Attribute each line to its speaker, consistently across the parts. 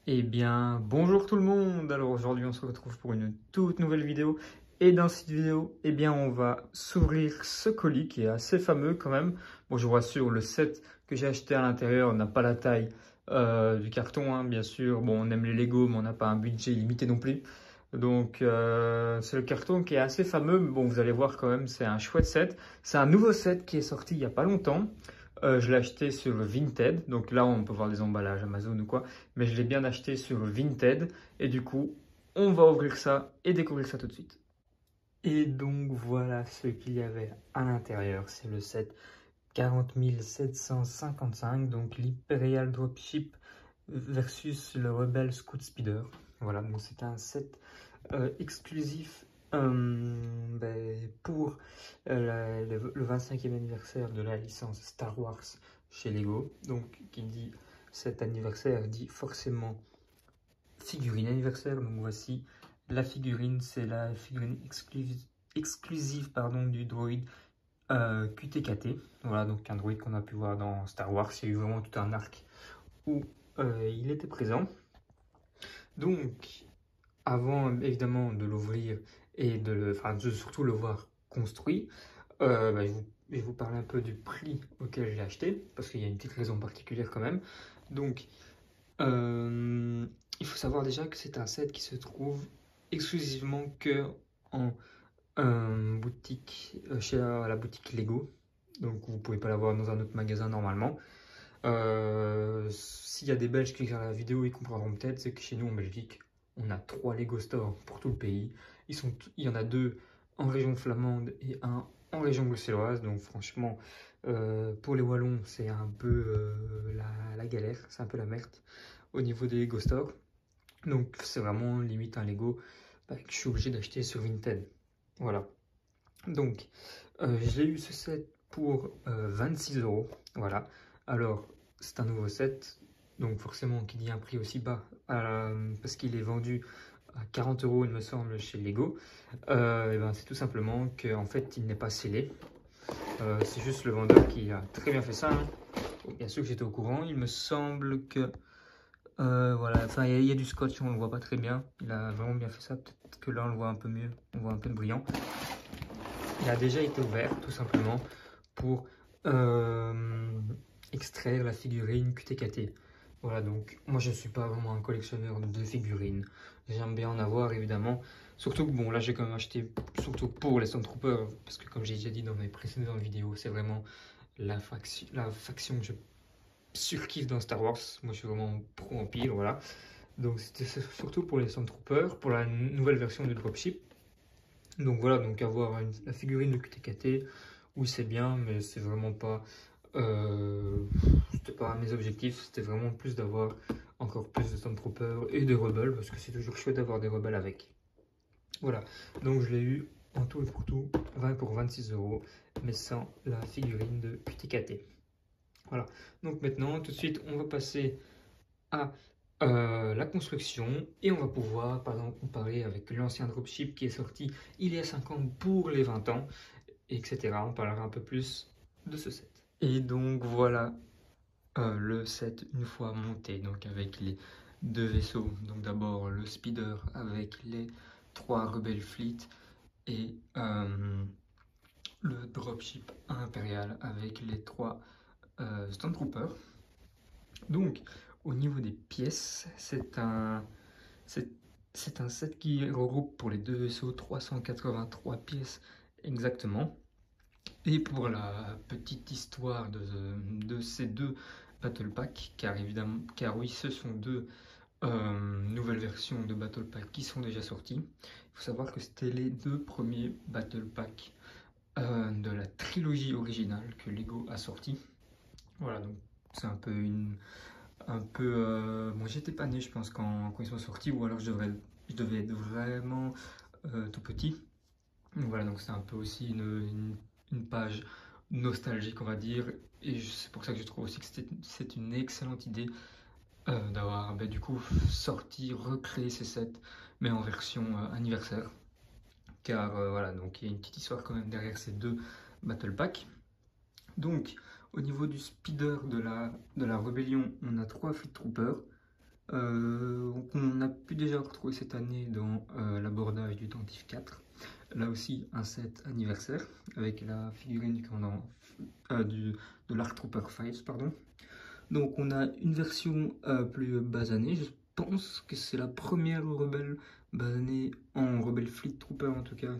Speaker 1: Eh bien, bonjour tout le monde! Alors aujourd'hui, on se retrouve pour une toute nouvelle vidéo. Et dans cette vidéo, eh bien, on va s'ouvrir ce colis qui est assez fameux quand même. Bon, je vous rassure, le set que j'ai acheté à l'intérieur n'a pas la taille du carton, hein, bien sûr. Bon, on aime les Lego, mais on n'a pas un budget limité non plus. Donc, c'est le carton qui est assez fameux. Bon, vous allez voir quand même, c'est un chouette set. C'est un nouveau set qui est sorti il n'y a pas longtemps. Je l'ai acheté sur Vinted, donc là on peut voir des emballages Amazon ou quoi, mais je l'ai bien acheté sur Vinted et du coup on va ouvrir ça et découvrir ça tout de suite. Et donc voilà ce qu'il y avait à l'intérieur, c'est le set 40 755, donc l'Imperial Dropship versus le Rebel Scout Speeder. Voilà, donc c'est un set exclusif pour le 25e anniversaire de la licence Star Wars chez Lego. Donc, qui dit cet anniversaire dit forcément figurine anniversaire. Donc, voici la figurine, c'est la figurine exclusive pardon, du droïde QTKT. Voilà, donc un droïde qu'on a pu voir dans Star Wars. Il y a eu vraiment tout un arc où il était présent. Donc, avant évidemment de l'ouvrir et de surtout le voir construit, je vais vous parler un peu du prix auquel je l'ai acheté, parce qu'il y a une petite raison particulière quand même. Donc, il faut savoir déjà que c'est un set qui se trouve exclusivement que en boutique, chez la boutique Lego. Donc, vous ne pouvez pas l'avoir dans un autre magasin normalement. S'il y a des Belges qui regardent la vidéo, ils comprendront peut-être, c'est que chez nous en Belgique, on a 3 Lego Stores pour tout le pays. Il y en a 2 en région flamande et un en région bruxelloise. Donc franchement, pour les Wallons, c'est un peu la galère, c'est un peu la merde au niveau des Lego Stores. Donc c'est vraiment limite un Lego que je suis obligé d'acheter sur Vinted. Voilà. Donc, j'ai eu ce set pour 26 €. Voilà. Alors, c'est un nouveau set. Donc, forcément, qui dit un prix aussi bas, parce qu'il est vendu à 40 €, il me semble, chez Lego. Et ben, c'est tout simplement qu'en fait, il n'est pas scellé. C'est juste le vendeur qui a très bien fait ça, hein. Bien sûr que j'étais au courant. Il me semble que voilà, enfin, il y a du scotch, on le voit pas très bien. Il a vraiment bien fait ça. Peut-être que là, on le voit un peu mieux. On voit un peu de brillant. Il a déjà été ouvert tout simplement pour extraire la figurine QTKT. Voilà, donc moi je ne suis pas vraiment un collectionneur de figurines. J'aime bien en avoir évidemment. Surtout que bon, là j'ai quand même acheté surtout pour les Stormtroopers, parce que comme j'ai déjà dit dans mes précédentes vidéos, c'est vraiment la faction que je surkiffe dans Star Wars. Moi je suis vraiment pro Empire, voilà. Donc c'était surtout pour les Stormtroopers, pour la nouvelle version du dropship. Donc voilà, donc avoir la figurine de QTKT, oui c'est bien, mais c'est vraiment pas, c'était pas mes objectifs, c'était vraiment plus d'avoir encore plus de Stormtroopers et de Rebels, parce que c'est toujours chouette d'avoir des Rebels avec. Voilà, donc je l'ai eu en tout et pour tout, 20 pour 26 €, mais sans la figurine de QTKT. Voilà, donc maintenant, tout de suite, on va passer à la construction et on va pouvoir par exemple comparer avec l'ancien dropship qui est sorti il y a 5 ans pour les 20 ans, etc. On parlera un peu plus de ce set. Et donc voilà le set une fois monté, donc avec les 2 vaisseaux. Donc d'abord le speeder avec les 3 Rebel Fleet et le dropship impérial avec les 3 Stormtroopers. Donc, au niveau des pièces, c'est un set qui regroupe pour les 2 vaisseaux 383 pièces exactement. Et pour la petite histoire de ces 2 Battle Pack, car oui, ce sont 2 nouvelles versions de Battle Pack qui sont déjà sorties. Il faut savoir que c'était les 2 premiers Battle Pack de la trilogie originale que Lego a sorti. Voilà, donc c'est un peu bon, j'étais pas né je pense quand ils sont sortis, ou alors je devais être vraiment tout petit. Donc voilà, donc c'est un peu aussi une page nostalgique on va dire, et c'est pour ça que je trouve aussi que c'est une excellente idée d'avoir du coup sorti, recréé ces sets mais en version anniversaire, car voilà, donc il y a une petite histoire quand même derrière ces 2 battle packs. Donc, au niveau du speeder de la rébellion, on a 3 Fleet Troopers. qu'on a pu déjà retrouver cette année dans l'abordage du Dentif 4. Là aussi un set anniversaire avec la figurine de l'Arc Trooper 5, pardon. Donc on a une version plus basanée, je pense que c'est la première rebelle basanée en Rebel Fleet Trooper en tout cas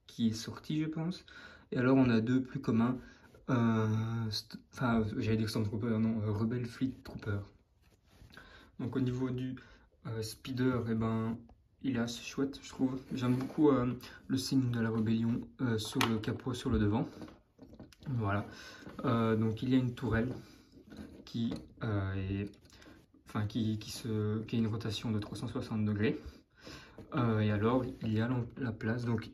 Speaker 1: qui est sortie je pense. Et alors on a deux plus communs, enfin j'allais dire Stormtrooper, non, Rebel Fleet Trooper. Donc au niveau du speeder, eh ben, il est assez chouette je trouve. J'aime beaucoup le signe de la rébellion sur le capot, sur le devant. Voilà, donc il y a une tourelle qui qui a une rotation de 360 degrés. Et alors il y a la place, donc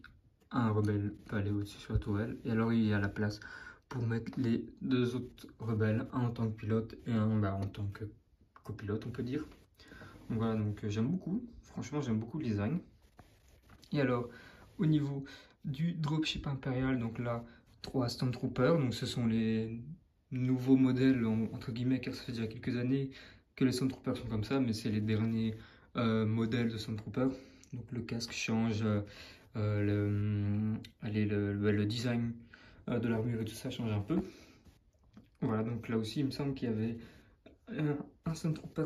Speaker 1: un rebelle peut aller au-dessus sur la tourelle, et alors il y a la place pour mettre les deux autres rebelles, un en tant que pilote et un en tant que copilote on peut dire. Donc voilà, donc j'aime beaucoup, franchement j'aime beaucoup le design. Et alors au niveau du dropship impérial, donc là 3 Stormtroopers, donc ce sont les nouveaux modèles entre guillemets, car ça fait déjà quelques années que les Stormtroopers sont comme ça, mais c'est les derniers modèles de Stormtroopers. Donc le casque change, le design de l'armure et tout ça change un peu. Voilà, donc là aussi il me semble qu'il y avait un Stormtrooper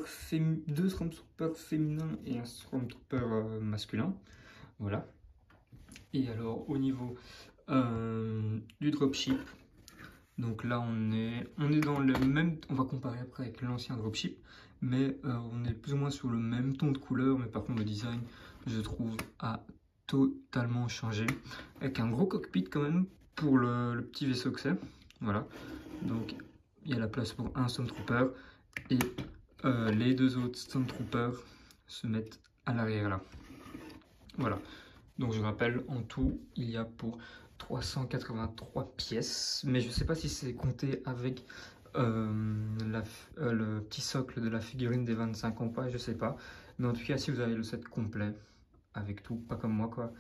Speaker 1: deux Stormtroopers féminins et un Stormtrooper masculin. Voilà. Et alors au niveau du dropship, donc là on est dans le même, on va comparer après avec l'ancien dropship, mais on est plus ou moins sur le même ton de couleur, mais par contre le design je trouve a totalement changé, avec un gros cockpit quand même pour le petit vaisseau que c'est. Voilà, donc il y a la place pour un Stormtrooper et les deux autres Stormtroopers se mettent à l'arrière là. Voilà, donc je rappelle, en tout il y a pour 383 pièces, mais je ne sais pas si c'est compté avec le petit socle de la figurine des 25 ans, pas, je sais pas. Mais en tout cas, si vous avez le set complet, avec tout, pas comme moi quoi,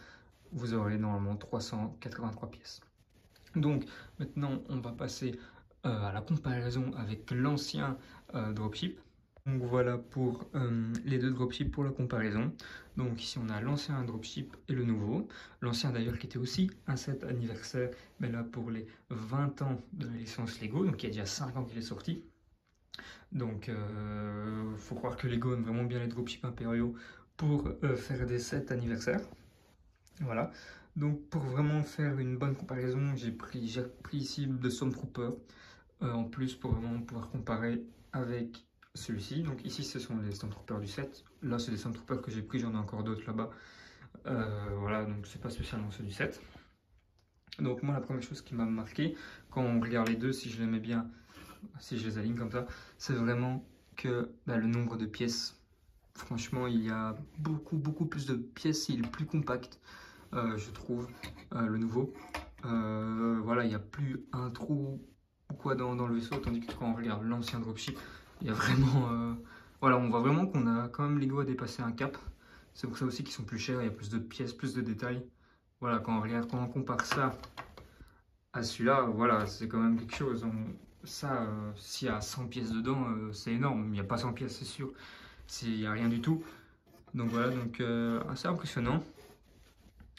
Speaker 1: vous aurez normalement 383 pièces. Donc maintenant, on va passer à la comparaison avec l'ancien dropship. Donc voilà pour les deux dropships pour la comparaison. Donc ici on a l'ancien dropship et le nouveau. L'ancien d'ailleurs qui était aussi un set anniversaire, mais là pour les 20 ans de la licence Lego, donc il y a déjà 5 ans qu'il est sorti. Donc faut croire que Lego aime vraiment bien les dropships impériaux pour faire des sets anniversaires. Voilà. Donc pour vraiment faire une bonne comparaison, j'ai pris ici de Stormtrooper en plus pour vraiment pouvoir comparer avec celui-ci. Donc ici ce sont les Stormtroopers du set. Là c'est des Stormtroopers que j'ai pris, j'en ai encore d'autres là-bas. Voilà, donc c'est pas spécialement ceux du set. Donc moi la première chose qui m'a marqué quand on regarde les deux, si je les mets bien, si je les aligne comme ça, c'est vraiment que le nombre de pièces. Franchement il y a beaucoup plus de pièces, il est plus compact. Je trouve le nouveau. Voilà, il n'y a plus un trou ou quoi dans le vaisseau, tandis que quand on regarde l'ancien dropship, il y a vraiment... voilà, on voit vraiment qu'on a quand même Lego à dépasser un cap. C'est pour ça aussi qu'ils sont plus chers, il y a plus de pièces, plus de détails. Voilà, quand on regarde, quand on compare ça à celui-là, voilà, c'est quand même quelque chose. Ça, s'il y a 100 pièces dedans, c'est énorme. Il n'y a pas 100 pièces, c'est sûr. Il n'y a rien du tout. Donc voilà, donc assez impressionnant.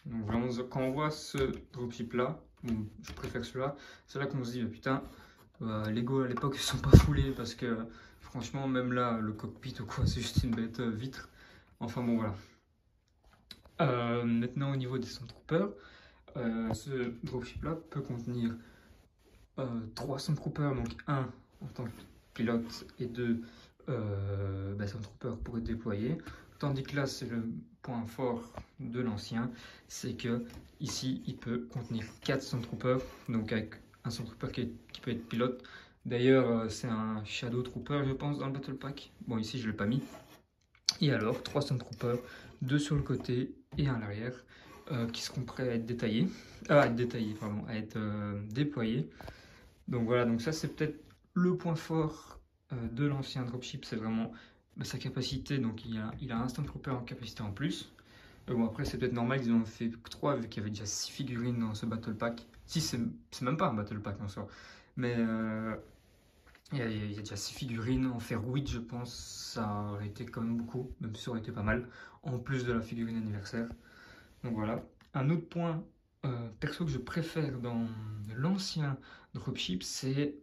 Speaker 1: Donc vraiment, quand on voit ce dropship là, bon, je préfère celui-là, c'est là qu'on se dit, putain, Lego à l'époque ils sont pas foulés parce que franchement, même là, le cockpit ou quoi, c'est juste une bête vitre. Enfin bon, voilà. Maintenant, au niveau des Stormtroopers, ce dropship là peut contenir 3 Stormtroopers, donc un en tant que pilote et deux Stormtroopers pour être déployés. Tandis que là, c'est le point fort de l'ancien, c'est que ici, il peut contenir 4 Stormtroopers, donc avec un Stormtrooper qui peut être pilote. D'ailleurs, c'est un Shadow Trooper, je pense, dans le Battle Pack. Bon, ici, je ne l'ai pas mis. Et alors, 3 Stormtroopers, 2 sur le côté et un à l'arrière, qui seront prêts à être détaillés. À être déployés. Donc voilà, donc ça, c'est peut-être le point fort de l'ancien dropship, c'est vraiment sa capacité. Donc il a un Stormtrooper en capacité en plus. Bon, après c'est peut-être normal qu'ils en ont fait 3 vu qu'il y avait déjà 6 figurines dans ce battle pack. Si, c'est même pas un battle pack en soi, mais Il y a déjà 6 figurines, en faire 8 je pense, ça aurait été quand même beaucoup, même si ça aurait été pas mal, en plus de la figurine anniversaire. Donc voilà. Un autre point perso que je préfère dans l'ancien dropship, c'est,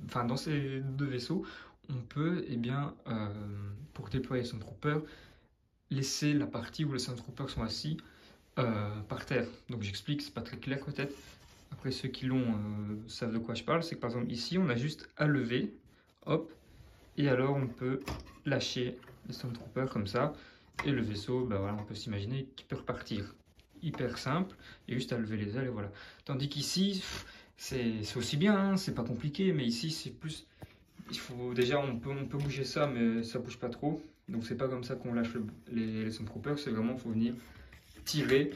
Speaker 1: enfin dans ces deux vaisseaux, on peut, eh bien, pour déployer son trooper, laisser la partie où les Stormtroopers sont assis par terre. Donc j'explique, c'est pas très clair peut-être. Après ceux qui l'ont savent de quoi je parle. C'est que par exemple ici on a juste à lever, hop, et alors on peut lâcher les Stormtroopers comme ça. Et le vaisseau, bah voilà, on peut s'imaginer qu'il peut repartir. Hyper simple, et juste à lever les ailes et voilà. Tandis qu'ici, c'est aussi bien, hein, c'est pas compliqué, mais ici c'est plus... Il faut déjà, on peut bouger ça, mais ça bouge pas trop. Donc c'est pas comme ça qu'on lâche les Stormtroopers, c'est vraiment, faut venir tirer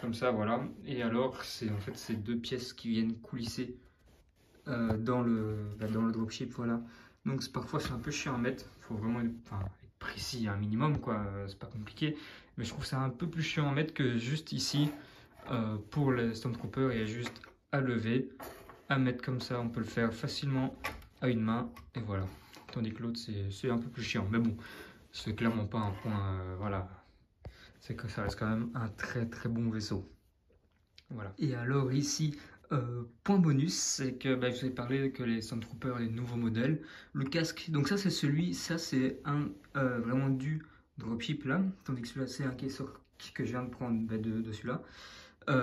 Speaker 1: comme ça, voilà. Et alors, c'est en fait ces deux pièces qui viennent coulisser dans le dropship, voilà. Donc parfois c'est un peu chiant à mettre, faut vraiment être précis un minimum, quoi, c'est pas compliqué. Mais je trouve ça un peu plus chiant à mettre que juste ici, pour les Stormtroopers, il y a juste à lever, à mettre comme ça, on peut le faire facilement à une main, et voilà. Tandis que l'autre, c'est un peu plus chiant, mais bon, c'est clairement pas un point, voilà. C'est que ça reste quand même un très très bon vaisseau. Voilà. Et alors ici, point bonus, c'est que je vous ai parlé que les Stormtroopers, les nouveaux modèles, le casque, donc ça c'est celui, ça c'est un vraiment du dropship là, tandis que celui-là c'est un qui est sorti, que je viens de prendre de celui-là.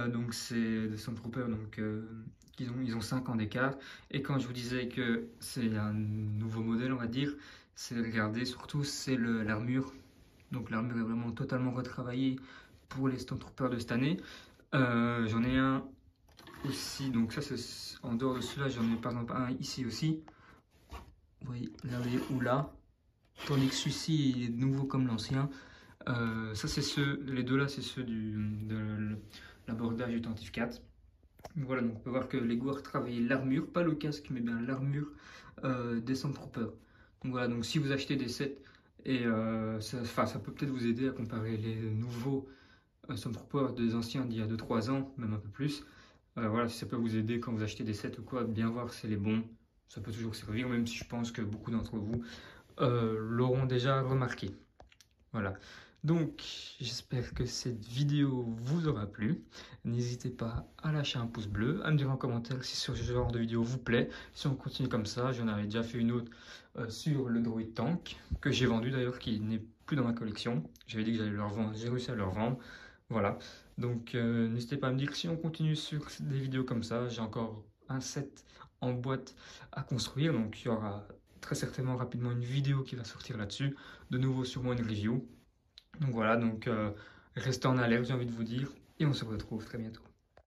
Speaker 1: Donc c'est des Stormtroopers, donc ils ont 5 ans d'écart. Et quand je vous disais que c'est un nouveau modèle, on va dire, c'est regardez surtout c'est l'armure. Donc l'armure est vraiment totalement retravaillée pour les Stormtroopers de cette année. J'en ai un aussi, donc ça c'est en dehors de celui-là, j'en ai par exemple un ici aussi. Vous voyez, regardez, ou là. Tandis que celui-ci il est nouveau comme l'ancien. Ça c'est ceux, les deux là c'est ceux de l'abordage du Tantive 4. Voilà, donc on peut voir que Lego a retravaillé l'armure, pas le casque, mais bien l'armure des Stormtroopers. Donc voilà, donc si vous achetez des sets, et ça peut peut-être vous aider à comparer les nouveaux Stormtroopers des anciens d'il y a 2-3 ans, même un peu plus. Voilà, si ça peut vous aider quand vous achetez des sets ou quoi, bien voir si c'est les bons. Ça peut toujours servir, même si je pense que beaucoup d'entre vous l'auront déjà remarqué. Voilà. Donc, j'espère que cette vidéo vous aura plu. N'hésitez pas à lâcher un pouce bleu, à me dire en commentaire si ce genre de vidéo vous plaît. Si on continue comme ça, j'en avais déjà fait une autre sur le Droid Tank, que j'ai vendu d'ailleurs, qui n'est plus dans ma collection. J'avais dit que j'allais le revendre, j'ai réussi à le revendre. Voilà. Donc, n'hésitez pas à me dire si on continue sur des vidéos comme ça. J'ai encore un set en boîte à construire, donc il y aura très certainement rapidement une vidéo qui va sortir là-dessus. De nouveau sûrement une review. Donc voilà, donc restez en alerte, j'ai envie de vous dire, et on se retrouve très bientôt.